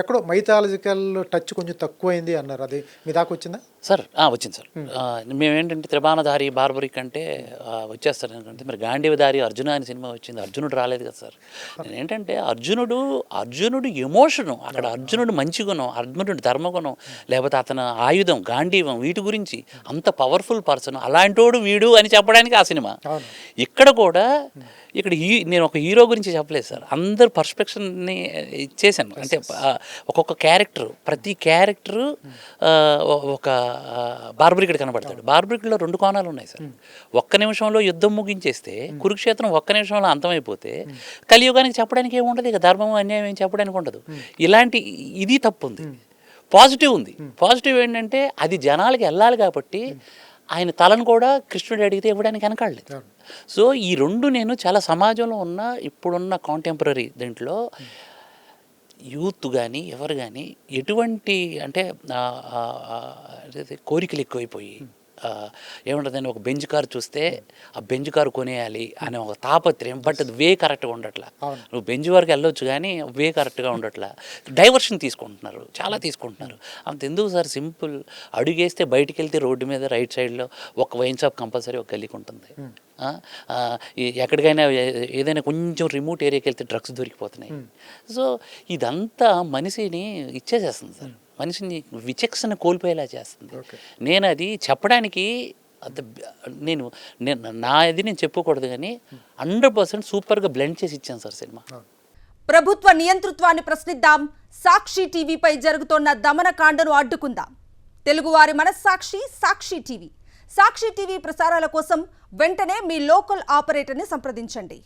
ఎక్కడో mythological touch కొంచెం తక్కువైంది అన్నారు. అది మీ దాకా వచ్చిందా సార్? వచ్చింది సార్. మేమేంటంటే త్రిబాణధారి బార్బరిక్ అంటే వచ్చేస్తారు ఎందుకంటే మరి గాంధీవధారి అర్జున అని సినిమా వచ్చింది, అర్జునుడు రాలేదు కదా సార్. నేనేంటంటే అర్జునుడు ఎమోషను, అక్కడ అర్జునుడు మంచి గుణం, అర్జునుడు ధర్మగుణం, లేకపోతే అతను ఆయుధం గాంధీవం, వీటి గురించి అంత పవర్ఫుల్ పర్సన్, అలాంటోడు వీడు అని చెప్పడానికి ఆ సినిమా. ఇక్కడ కూడా నేను ఒక హీరో గురించి చెప్పలేదు సార్, అందరు పర్స్పెక్షన్ని ఇచ్చేసాను. అంటే ఒక్కొక్క క్యారెక్టర్, ప్రతి క్యారెక్టరు ఒక బార్బరికుడు కనబడతాడు. బార్బరికుడిలో 2 కోణాలు ఉన్నాయి సార్. ఒక్క నిమిషంలో యుద్ధం ముగించేస్తే కురుక్షేత్రం ఒక్క నిమిషంలో అంతమైపోతే కలియుగానికి చెప్పడానికి ఏముండదు, ఇక ధర్మం అన్యాయం ఏం చెప్పడానికి ఉండదు. ఇలాంటి ఇది తప్పు ఉంది, పాజిటివ్ ఉంది. పాజిటివ్ ఏంటంటే అది జనాలకి వెళ్ళాలి కాబట్టి ఆయన తలను కూడా కృష్ణుడు అడిగితే ఇవ్వడానికి వెనకాడలేదు. సో ఈ 2 నేను చాలా సమాజంలో ఉన్న ఇప్పుడున్న కాంటెంపరీ దీంట్లో యూత్ కానీ ఎవరు కానీ ఎటువంటి అంటే కోరికలు ఎక్కువైపోయి ఏముంటుందని ఒక బెంజ్ కారు చూస్తే ఆ బెంజ్ కారు కొనేయాలి అనే ఒక తాపత్రయం, బట్ అది వే కరెక్ట్గా ఉండట్లా. నువ్వు బెంజ్ వరకు వెళ్ళొచ్చు కానీ వే కరెక్ట్గా ఉండట్లా. డైవర్షన్ తీసుకుంటున్నారు, చాలా తీసుకుంటున్నారు. అంత ఎందుకు సార్? సింపుల్, అడుగేస్తే బయటికి వెళ్తే రోడ్డు మీద రైట్ సైడ్లో ఒక వైన్ షాప్ కంపల్సరీ ఒక గల్లీకి ఉంటుంది. ఎక్కడికైనా ఏదైనా కొంచెం రిమోట్ ఏరియాకి వెళ్తే డ్రగ్స్ దొరికిపోతున్నాయి. సో ఇదంతా మనిషిని ఇచ్చేసేస్తుంది సార్, మనిషిని విచక్షణ కోల్పోయేలా చేస్తుంది. నేను అది చెప్పడానికి నేను చెప్పకూడదు కానీ 100% సూపర్గా బ్లెండ్ చేసి ఇచ్చాను సార్ సినిమా. ప్రభుత్వ నియంతృత్వాన్ని ప్రశ్నిద్దాం, సాక్షి టీవీపై జరుగుతోన్న దమనకాండను అడ్డుకుందాం. తెలుగువారి మనస్సాక్షి సాక్షి టీవీ. సాక్షి టీవీ ప్రసారాల కోసం వెంటనే మీ లోకల్ ఆపరేటర్ని సంప్రదించండి.